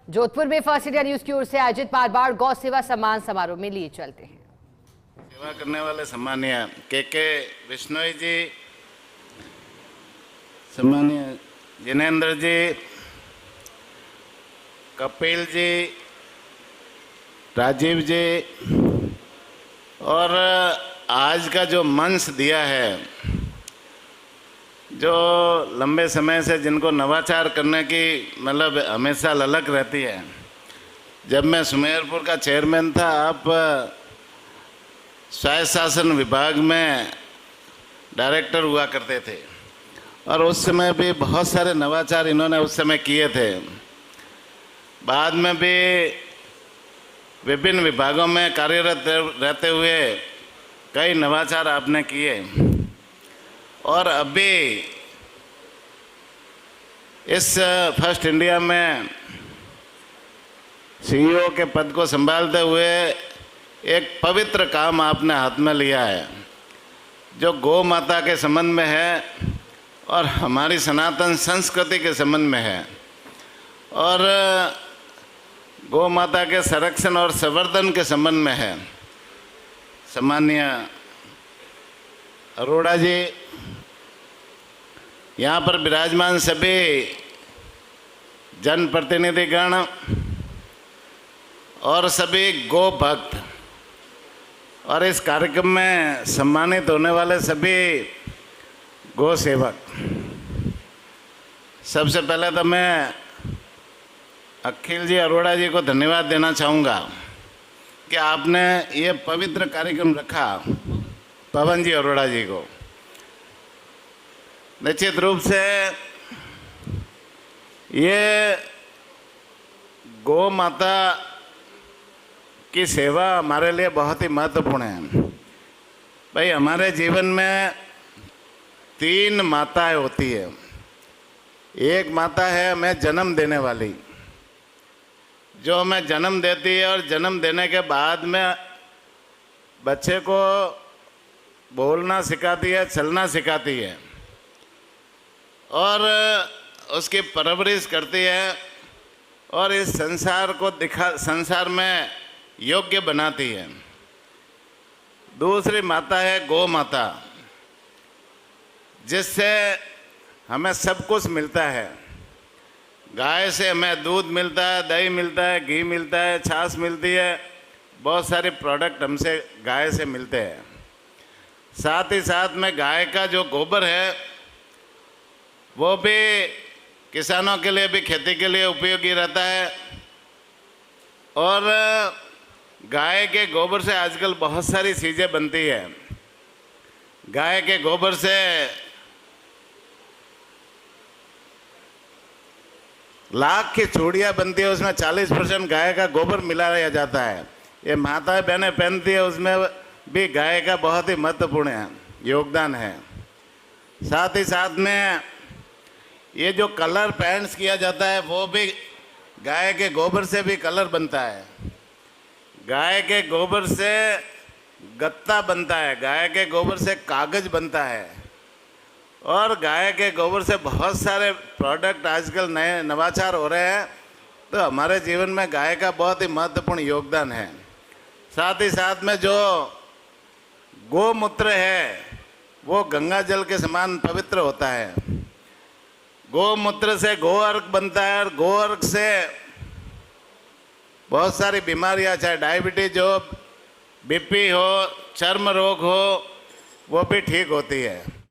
जोधपुर में first India news की ओर से आयोजित बार गौ सेवा सम्मान समारोह में लिए चलते हैं। सेवा करने वाले सम्मानीय के विश्नोई जी, सम्मानीय जिनेंद्र जी, कपिल जी, राजीव जी, और आज का जो मंच दिया है, जो लंबे समय से जिनको नवाचार करने की मतलब हमेशा ललक रहती है। जब मैं सुमेरपुर का चेयरमैन था, आप स्वायत्त शासन विभाग में डायरेक्टर हुआ करते थे और उस समय भी बहुत सारे नवाचार इन्होंने उस समय किए थे। बाद में भी विभिन्न विभागों में कार्यरत रहते हुए कई नवाचार आपने किए और अभी इस फर्स्ट इंडिया में सीईओ के पद को संभालते हुए एक पवित्र काम आपने हाथ में लिया है, जो गौ माता के संबंध में है और हमारी सनातन संस्कृति के संबंध में है और गौ माता के संरक्षण और संवर्धन के संबंध में है। सम्माननीय अरोड़ा जी, यहाँ पर विराजमान सभी जनप्रतिनिधिगण और सभी गो भक्त और इस कार्यक्रम में सम्मानित होने वाले सभी गो सेवक, सबसे पहले तो मैं अखिल जी अरोड़ा जी को धन्यवाद देना चाहूँगा कि आपने ये पवित्र कार्यक्रम रखा। पवन जी अरोड़ा जी को निश्चित रूप से ये गौ माता की सेवा हमारे लिए बहुत ही महत्वपूर्ण है। भाई, हमारे जीवन में 3 माताएं होती है। एक माता है हमें जन्म देने वाली, जो हमें जन्म देती है और जन्म देने के बाद में बच्चे को बोलना सिखाती है, चलना सिखाती है और उसकी परवरिश करती है और इस संसार में योग्य बनाती है। दूसरी माता है गौ माता, जिससे हमें सब कुछ मिलता है। गाय से हमें दूध मिलता है, दही मिलता है, घी मिलता है, छाछ मिलती है, बहुत सारे प्रोडक्ट हमसे गाय से मिलते हैं। साथ ही साथ में गाय का जो गोबर है वो भी किसानों के लिए भी खेती के लिए उपयोगी रहता है और गाय के गोबर से आजकल बहुत सारी चीज़ें बनती है। गाय के गोबर से लाख की चूड़ियाँ बनती है, उसमें 40% गाय का गोबर मिलाया जाता है। ये माताएं बहनें पहनती है, उसमें भी गाय का बहुत ही महत्वपूर्ण योगदान है। साथ ही साथ में ये जो कलर पेंट्स किया जाता है वो भी गाय के गोबर से भी कलर बनता है। गाय के गोबर से गत्ता बनता है, गाय के गोबर से कागज बनता है और गाय के गोबर से बहुत सारे प्रोडक्ट आजकल नए नवाचार हो रहे हैं। तो हमारे जीवन में गाय का बहुत ही महत्वपूर्ण योगदान है। साथ ही साथ में जो गोमूत्र है वो गंगा जल के समान पवित्र होता है। गोमूत्र से गो अर्क बनता है और गो अर्क से बहुत सारी बीमारियां, चाहे डायबिटीज हो, बीपी हो, चर्म रोग हो, वो भी ठीक होती है।